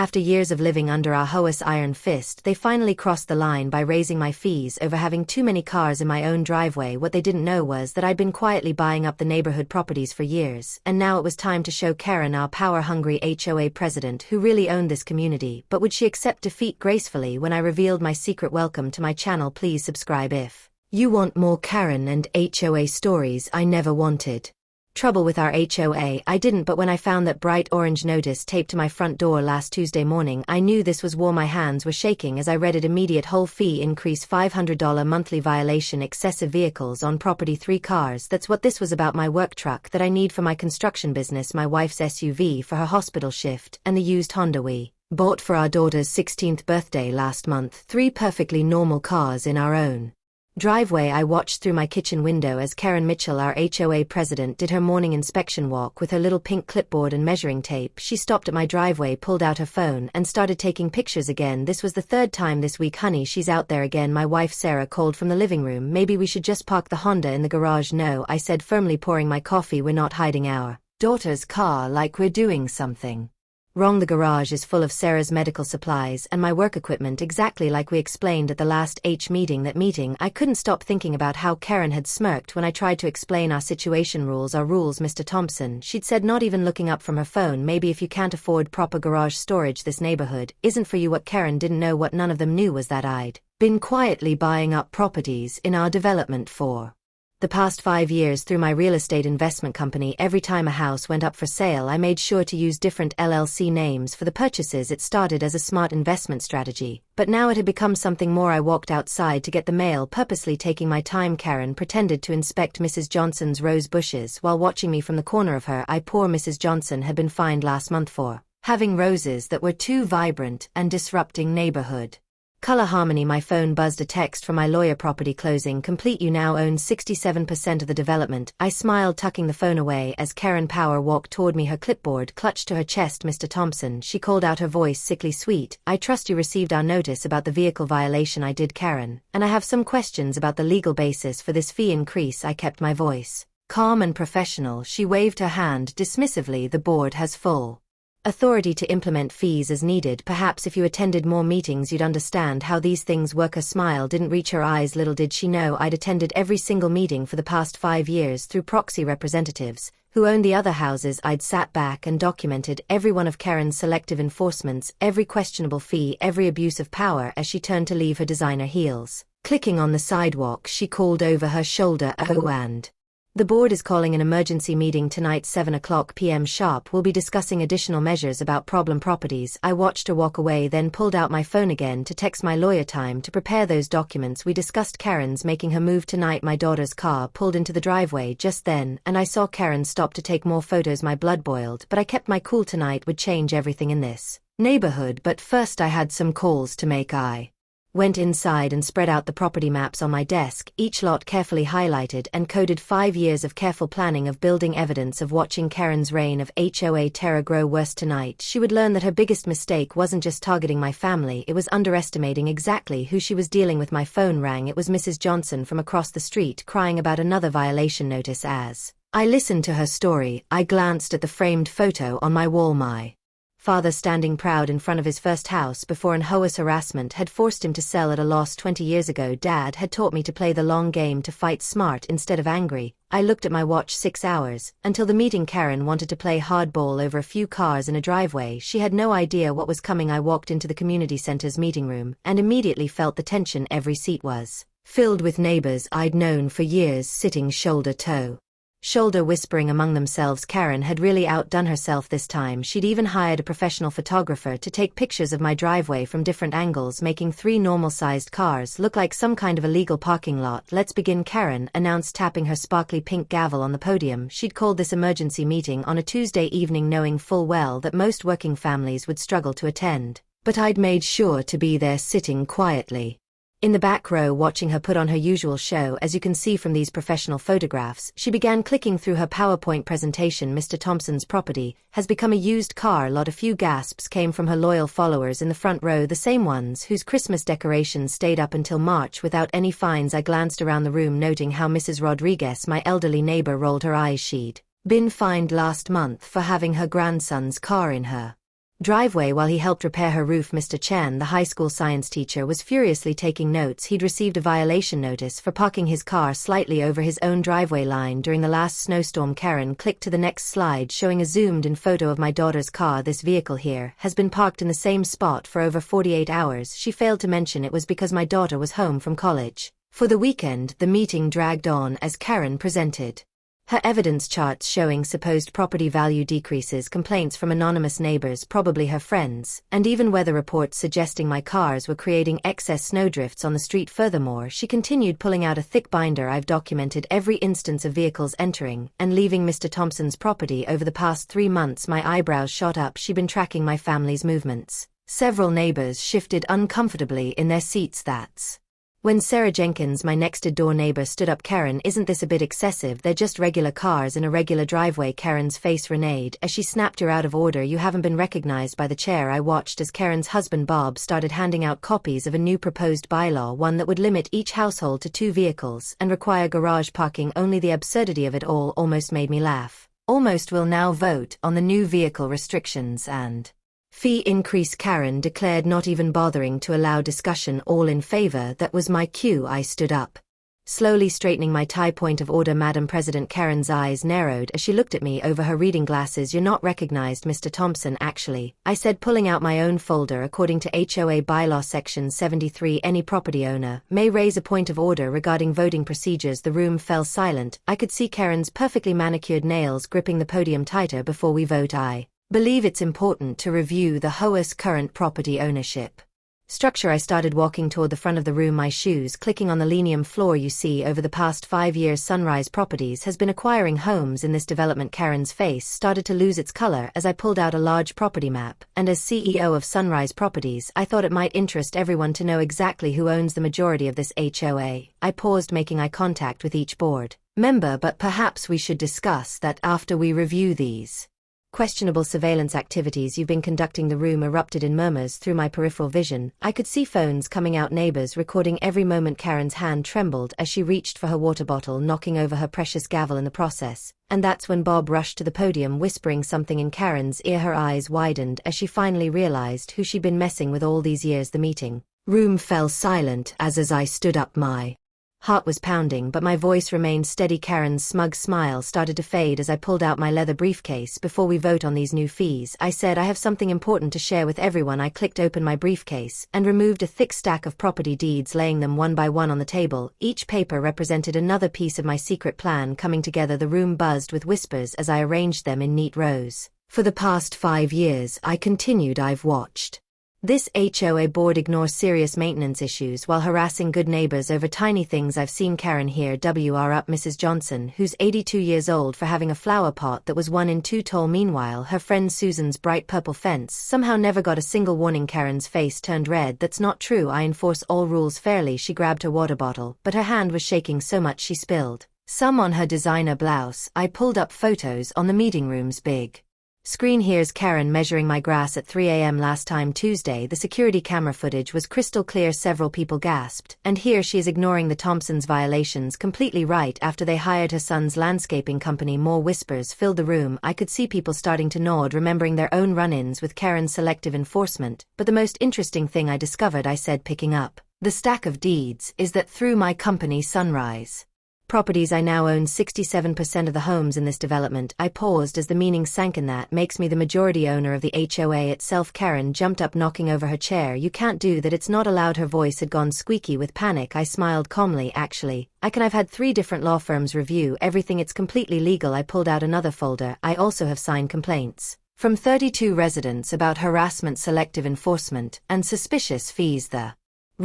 After years of living under our HOA's iron fist, they finally crossed the line by raising my fees over having too many cars in my own driveway. What they didn't know was that I'd been quietly buying up the neighborhood properties for years, and now it was time to show Karen, our power-hungry HOA president, who really owned this community. But would she accept defeat gracefully when I revealed my secret? Welcome to my channel. Please subscribe if you want more Karen and HOA stories I never wanted. Trouble with our HOA, I didn't, but when I found that bright orange notice taped to my front door last Tuesday morning, I knew this was war. My hands were shaking as I read it. Immediate whole fee increase, $500 monthly violation, excessive vehicles on property, 3 cars. That's what this was about. My work truck that I need for my construction business, my wife's SUV for her hospital shift, and the used Honda we bought for our daughter's 16th birthday last month. 3 perfectly normal cars in our own driveway. I watched through my kitchen window as Karen Mitchell, our HOA president, did her morning inspection walk with her little pink clipboard and measuring tape. She stopped at my driveway, pulled out her phone, and started taking pictures again. This was the 3rd time this week. Honey, she's out there again. My wife Sarah called from the living room. Maybe we should just park the Honda in the garage. No, I said firmly, pouring my coffee. We're not hiding our daughter's car like we're doing something wrong. The garage is full of Sarah's medical supplies and my work equipment, exactly like we explained at the last meeting. That meeting, I couldn't stop thinking about how Karen had smirked when I tried to explain our situation. Rules are rules, Mr. Thompson, she'd said, not even looking up from her phone. Maybe if you can't afford proper garage storage, this neighborhood isn't for you. What Karen didn't know, what none of them knew, was that I'd been quietly buying up properties in our development for the past 5 years through my real estate investment company. Every time a house went up for sale, I made sure to use different LLC names for the purchases. It started as a smart investment strategy, but now it had become something more. I walked outside to get the mail, purposely taking my time. Karen pretended to inspect Mrs. Johnson's rose bushes while watching me from the corner of her eye. Poor Mrs. Johnson had been fined last month for having roses that were too vibrant and disrupting neighborhood color harmony. My phone buzzed, a text from my lawyer. Property closing complete. You now own 67% of the development. I smiled, tucking the phone away as Karen Power walked toward me, her clipboard clutched to her chest. Mr. Thompson, she called out, her voice sickly sweet. I trust you received our notice about the vehicle violation. I did, Karen, and I have some questions about the legal basis for this fee increase. I kept my voice calm and professional. She waved her hand dismissively. The board has full authority to implement fees as needed. Perhaps if you attended more meetings you'd understand how these things work. A smile didn't reach her eyes. Little did she know I'd attended every single meeting for the past 5 years through proxy representatives who owned the other houses. I'd sat back and documented every one of Karen's selective enforcements, every questionable fee, every abuse of power. As she turned to leave, her designer heels clicking on the sidewalk, she called over her shoulder, "Oh, and the board is calling an emergency meeting tonight, 7 p.m. sharp. We'll be discussing additional measures about problem properties." I watched her walk away, then pulled out my phone again to text my lawyer. Time to prepare those documents we discussed. Karen's making her move tonight. My daughter's car pulled into the driveway just then, and I saw Karen stop to take more photos. My blood boiled, but I kept my cool. Tonight would change everything in this neighborhood, but first I had some calls to make. I went inside and spread out the property maps on my desk, each lot carefully highlighted and coded. 5 years of careful planning, of building evidence, of watching Karen's reign of HOA terror grow worse. Tonight she would learn that her biggest mistake wasn't just targeting my family, it was underestimating exactly who she was dealing with. My phone rang. It was Mrs. Johnson from across the street, crying about another violation notice. As I listened to her story, I glanced at the framed photo on my wall. My father standing proud in front of his first house before an HOA's harassment had forced him to sell at a loss 20 years ago. Dad had taught me to play the long game, to fight smart instead of angry. I looked at my watch. 6 hours until the meeting. Karen wanted to play hardball over a few cars in a driveway. She had no idea what was coming. I walked into the community center's meeting room and immediately felt the tension. Every seat was filled with neighbors I'd known for years, sitting shoulder to shoulder, whispering among themselves. Karen had really outdone herself this time. She'd even hired a professional photographer to take pictures of my driveway from different angles, making 3 normal-sized cars look like some kind of illegal parking lot. "Let's begin," Karen announced, tapping her sparkly pink gavel on the podium. She'd called this emergency meeting on a Tuesday evening, knowing full well that most working families would struggle to attend. But I'd made sure to be there, sitting quietly in the back row, watching her put on her usual show. As you can see from these professional photographs, she began clicking through her PowerPoint presentation. "Mr. Thompson's property has become a used car lot." A few gasps came from her loyal followers in the front row, the same ones whose Christmas decorations stayed up until March without any fines. I glanced around the room, noting how Mrs. Rodriguez, my elderly neighbor, rolled her eyes. She'd been fined last month for having her grandson's car in her driveway while he helped repair her roof. Mr. Chen, the high school science teacher, was furiously taking notes. He'd received a violation notice for parking his car slightly over his own driveway line during the last snowstorm. Karen clicked to the next slide, showing a zoomed-in photo of my daughter's car. This vehicle here has been parked in the same spot for over 48 hours. She failed to mention it was because my daughter was home from college for the weekend. The meeting dragged on as Karen presented her evidence charts showing supposed property value decreases, complaints from anonymous neighbors, probably her friends, and even weather reports suggesting my cars were creating excess snowdrifts on the street. Furthermore, she continued pulling out a thick binder. I've documented every instance of vehicles entering and leaving Mr. Thompson's property over the past 3 months. My eyebrows shot up. She'd been tracking my family's movements. Several neighbors shifted uncomfortably in their seats. That's when Sarah Jenkins, my next-door neighbor, stood up. Karen, isn't this a bit excessive? They're just regular cars in a regular driveway. Karen's face reneged as she snapped, "You're out of order. You haven't been recognized by the chair." I watched as Karen's husband Bob started handing out copies of a new proposed bylaw, one that would limit each household to 2 vehicles and require garage parking only. The absurdity of it all almost made me laugh. Almost will now vote on the new vehicle restrictions and fee increase, Karen declared, not even bothering to allow discussion. All in favor? That was my cue. I stood up, slowly straightening my tie. Point of order, Madam President. Karen's eyes narrowed as she looked at me over her reading glasses. "You're not recognized, Mr. Thompson." "Actually," I said, pulling out my own folder. "According to HOA bylaw section 73, any property owner may raise a point of order regarding voting procedures." The room fell silent. I could see Karen's perfectly manicured nails gripping the podium tighter. "Before we vote, I believe it's important to review the HOA's current property ownership structure." I started walking toward the front of the room, my shoes clicking on the linoleum floor. "You see, over the past 5 years, Sunrise Properties has been acquiring homes in this development." Karen's face started to lose its color as I pulled out a large property map, and as CEO of Sunrise Properties, I thought it might interest everyone to know exactly who owns the majority of this HOA. I paused, making eye contact with each board member. "But perhaps we should discuss that after we review these questionable surveillance activities you've been conducting." The room erupted in murmurs. Through my peripheral vision, I could see phones coming out, neighbors recording every moment. Karen's hand trembled as she reached for her water bottle, knocking over her precious gavel in the process. And that's when Bob rushed to the podium, whispering something in Karen's ear. Her eyes widened as she finally realized who she'd been messing with all these years. The meeting room fell silent as I stood up. My heart was pounding, but my voice remained steady. Karen's smug smile started to fade as I pulled out my leather briefcase. "Before we vote on these new fees," I said, "I have something important to share with everyone." I clicked open my briefcase and removed a thick stack of property deeds, laying them one by one on the table. Each paper represented another piece of my secret plan coming together. The room buzzed with whispers as I arranged them in neat rows. "For the past 5 years," I continued, "I've watched this HOA board ignore serious maintenance issues while harassing good neighbors over tiny things. I've seen Karen here WR up Mrs. Johnson, who's 82 years old, for having a flower pot that was 1 in 2 tall. Meanwhile, her friend Susan's bright purple fence somehow never got a single warning." Karen's face turned red. "That's not true. I enforce all rules fairly." She grabbed her water bottle, but her hand was shaking so much she spilled some on her designer blouse. I pulled up photos on the meeting room's big screen. "Here's Karen measuring my grass at 3 a.m. last time Tuesday. The security camera footage was crystal clear." Several people gasped. "And here she is ignoring the Thompsons' violations completely, right after they hired her son's landscaping company." More whispers filled the room. I could see people starting to nod, remembering their own run-ins with Karen's selective enforcement. "But the most interesting thing I discovered," I said, picking up the stack of deeds, "is that through my company Sunrise Properties, I now own 67% of the homes in this development." I paused as the meaning sank in. "That makes me the majority owner of the HOA itself." Karen jumped up, knocking over her chair. "You can't do that. It's not allowed." Her voice had gone squeaky with panic. I smiled calmly. "Actually, I've had 3 different law firms review everything. It's completely legal." I pulled out another folder. "I also have signed complaints from 32 residents about harassment, selective enforcement, and suspicious fees." The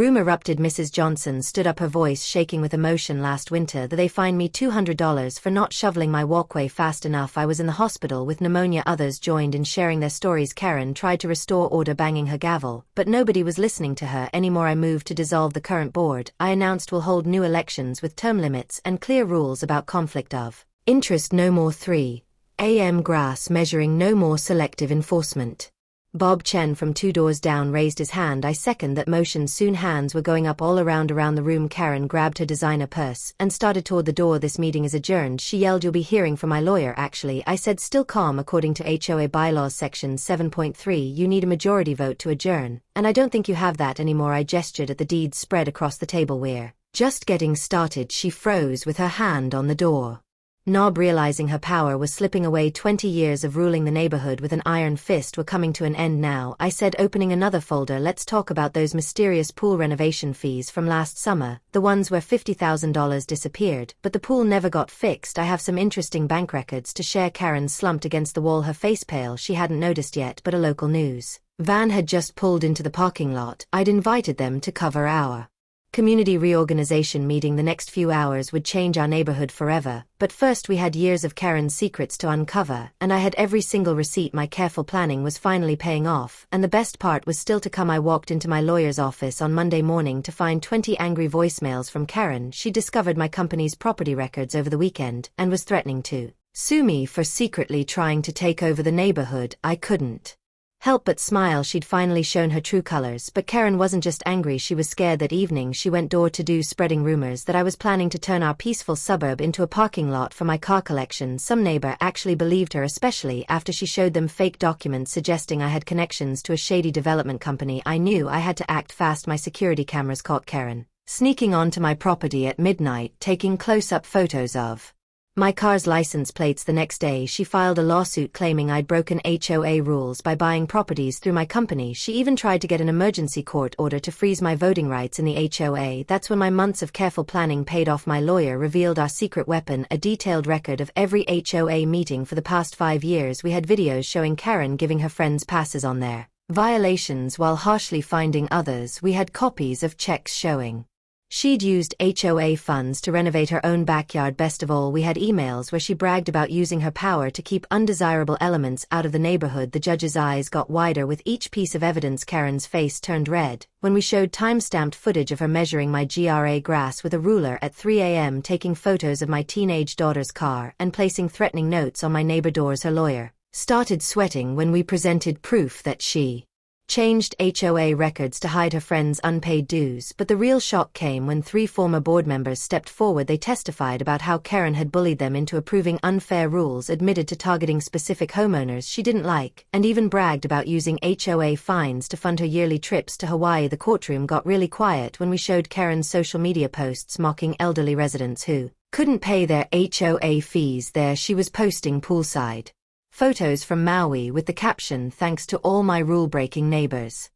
room erupted. Mrs. Johnson stood up, her voice shaking with emotion. "Last winter, they fined me $200 for not shoveling my walkway fast enough. I was in the hospital with pneumonia." Others joined in sharing their stories. Karen tried to restore order, banging her gavel, but nobody was listening to her anymore. I moved to dissolve the current board. I announced we'll hold new elections with term limits and clear rules about conflict of interest. No more 3 a.m. grass measuring, no more selective enforcement. Bob Chen from 2 doors down raised his hand. I second that motion. Soon hands were going up all around the room. Karen grabbed her designer purse and started toward the door. This meeting is adjourned, she yelled. You'll be hearing from my lawyer actually, I said, still calm. According to HOA bylaws section 7.3, you need a majority vote to adjourn, and I don't think you have that anymore. I gestured at the deeds spread across the table. We're just getting started. She froze with her hand on the door knob, realizing her power was slipping away. 20 years of ruling the neighborhood with an iron fist were coming to an end now, I said, opening another folder. Let's talk about those mysterious pool renovation fees from last summer, the ones where $50,000 disappeared, but the pool never got fixed. I have some interesting bank records to share. Karen slumped against the wall, her face pale. She hadn't noticed yet, but a local news van had just pulled into the parking lot. I'd invited them to cover our community reorganization meeting. The next few hours would change our neighborhood forever, but first we had years of Karen's secrets to uncover, and I had every single receipt. My careful planning was finally paying off, and the best part was still to come. I walked into my lawyer's office on Monday morning to find 20 angry voicemails from Karen. She discovered my company's property records over the weekend and was threatening to sue me for secretly trying to take over the neighborhood. I couldn't help but smile. She'd finally shown her true colors, but Karen wasn't just angry, she was scared. That evening she went door to door spreading rumors that I was planning to turn our peaceful suburb into a parking lot for my car collection. Some neighbor actually believed her, especially after she showed them fake documents suggesting I had connections to a shady development company. I knew I had to act fast. My security cameras caught Karen sneaking onto my property at midnight, taking close-up photos of my car's license plates. The next day she filed a lawsuit claiming I'd broken HOA rules by buying properties through my company. She even tried to get an emergency court order to freeze my voting rights in the HOA. That's when my months of careful planning paid off. My lawyer revealed our secret weapon, a detailed record of every HOA meeting for the past 5 years. We had videos showing Karen giving her friends passes on their violations while harshly finding others. We had copies of checks showing she'd used HOA funds to renovate her own backyard. Best of all, we had emails where she bragged about using her power to keep undesirable elements out of the neighborhood. The judge's eyes got wider with each piece of evidence. Karen's face turned red when we showed time-stamped footage of her measuring my GRA grass with a ruler at 3 a.m., taking photos of my teenage daughter's car, and placing threatening notes on my neighbor doors. Her lawyer started sweating when we presented proof that she changed HOA records to hide her friends' unpaid dues, but the real shock came when 3 former board members stepped forward. They testified about how Karen had bullied them into approving unfair rules, admitted to targeting specific homeowners she didn't like, and even bragged about using HOA fines to fund her yearly trips to Hawaii. The courtroom got really quiet when we showed Karen's social media posts mocking elderly residents who couldn't pay their HOA fees. There she was posting poolside photos from Maui with the caption, "Thanks to all my rule-breaking neighbors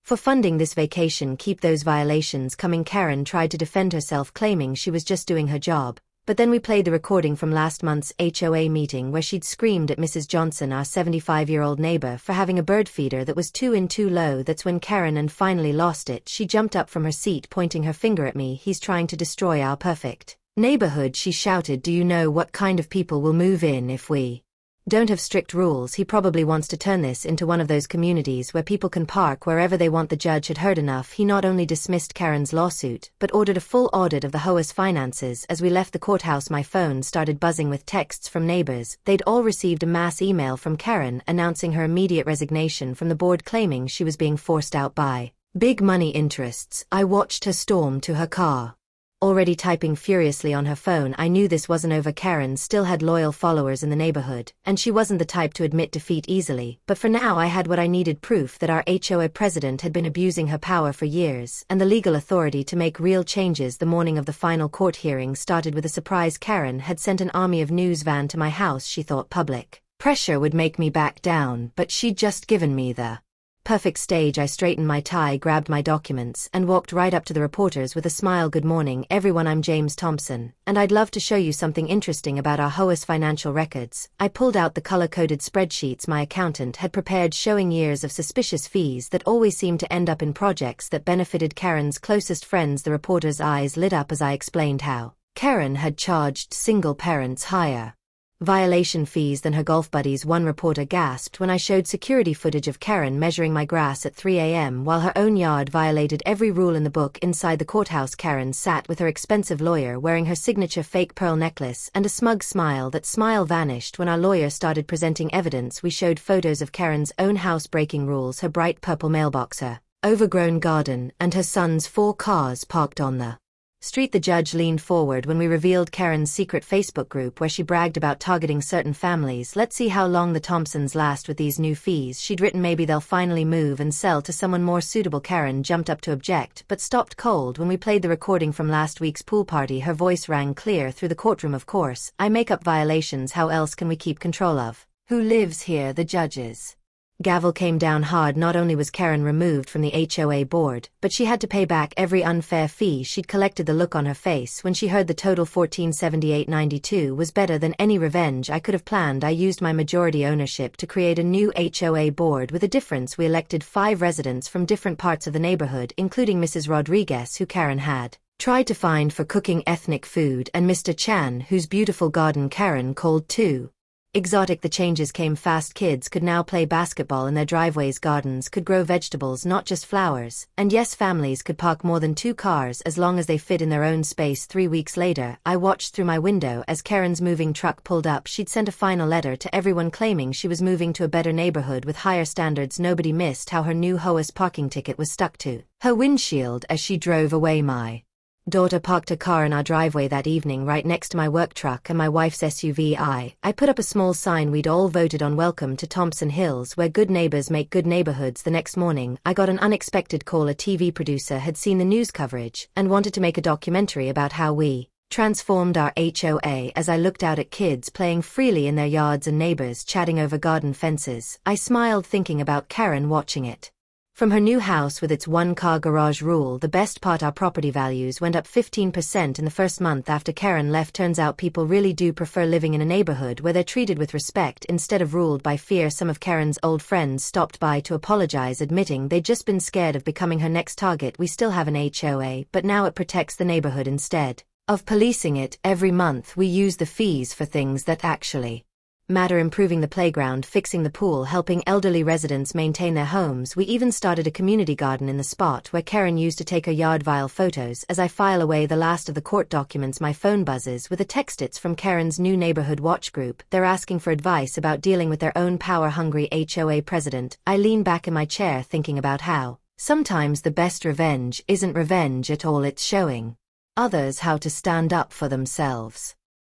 for funding this vacation, keep those violations coming." Karen tried to defend herself, claiming she was just doing her job, but then we played the recording from last month's HOA meeting where she'd screamed at Mrs. Johnson, our 75-year-old neighbor, for having a bird feeder that was 2 in too low. That's when Karen finally lost it. She jumped up from her seat, pointing her finger at me. "He's trying to destroy our perfect neighborhood," she shouted. "Do you know what kind of people will move in if we don't have strict rules? He probably wants to turn this into one of those communities where people can park wherever they want." The judge had heard enough. He not only dismissed Karen's lawsuit, but ordered a full audit of the HOA's finances. As we left the courthouse, my phone started buzzing with texts from neighbors. They'd all received a mass email from Karen announcing her immediate resignation from the board, claiming she was being forced out by big money interests. I watched her storm to her car, already typing furiously on her phone. I knew this wasn't over. Karen still had loyal followers in the neighborhood, and she wasn't the type to admit defeat easily. But for now I had what I needed, proof that our HOA president had been abusing her power for years, and the legal authority to make real changes. The morning of the final court hearing started with a surprise. Karen had sent an army of news van to my house. She thought public pressure would make me back down, but she'd just given me the perfect stage. I straightened my tie, grabbed my documents, and walked right up to the reporters with a smile. "Good morning, everyone. I'm James Thompson, and I'd love to show you something interesting about our HOA's financial records." I pulled out the color-coded spreadsheets my accountant had prepared, showing years of suspicious fees that always seemed to end up in projects that benefited Karen's closest friends. The reporter's eyes lit up as I explained how Karen had charged single parents higher violation fees than her golf buddies, one reporter gasped when I showed security footage of Karen measuring my grass at 3 a.m. while her own yard violated every rule in the book. Inside the courthouse, Karen sat with her expensive lawyer wearing her signature fake pearl necklace and a smug smile. That smile vanished when our lawyer started presenting evidence. We showed photos of Karen's own house breaking rules, her bright purple mailbox, her overgrown garden, and her son's 4 cars parked on the street. The judge leaned forward when we revealed Karen's secret Facebook group where she bragged about targeting certain families. Let's see how long the Thompsons last with these new fees, she'd written. Maybe they'll finally move and sell to someone more suitable. Karen jumped up to object, but stopped cold when we played the recording from last week's pool party. Her voice rang clear through the courtroom. Of course, I make up violations. How else can we keep control of who lives here? The judge's gavel came down hard. Not only was Karen removed from the HOA board, but she had to pay back every unfair fee she'd collected. The look on her face when she heard the total, $1478.92, was better than any revenge I could have planned. I used my majority ownership to create a new HOA board. With a difference, we elected 5 residents from different parts of the neighborhood, including Mrs. Rodriguez, who Karen had tried to find for cooking ethnic food, and Mr. Chan, whose beautiful garden Karen called too exotic. The changes came fast. Kids could now play basketball in their driveways, gardens could grow vegetables, not just flowers, and yes, families could park more than 2 cars as long as they fit in their own space. 3 weeks later, I watched through my window as Karen's moving truck pulled up. She'd sent a final letter to everyone claiming she was moving to a better neighborhood with higher standards. Nobody missed how her new HOA's parking ticket was stuck to her windshield as she drove away. My daughter parked a car in our driveway that evening right next to my work truck and my wife's SUV. I put up a small sign. We'd all voted on "Welcome to Thompson Hills, where good neighbors make good neighborhoods." The next morning, I got an unexpected call. A TV producer had seen the news coverage and wanted to make a documentary about how we transformed our HOA. As I looked out at kids playing freely in their yards and neighbors chatting over garden fences, I smiled, thinking about Karen watching it from her new house with its 1-car garage rule. The best part, our property values went up 15% in the first month after Karen left. Turns out people really do prefer living in a neighborhood where they're treated with respect instead of ruled by fear. Some of Karen's old friends stopped by to apologize, admitting they'd just been scared of becoming her next target. We still have an HOA, but now it protects the neighborhood instead of policing it. Every month we use the fees for things that actually matter: improving the playground, fixing the pool, helping elderly residents maintain their homes. We even started a community garden in the spot where Karen used to take her yard vile photos. As I file away the last of the court documents, my phone buzzes with a text. It's from Karen's new neighborhood watch group. They're asking for advice about dealing with their own power-hungry HOA president. I lean back in my chair thinking about how sometimes the best revenge isn't revenge at all, it's showing others how to stand up for themselves.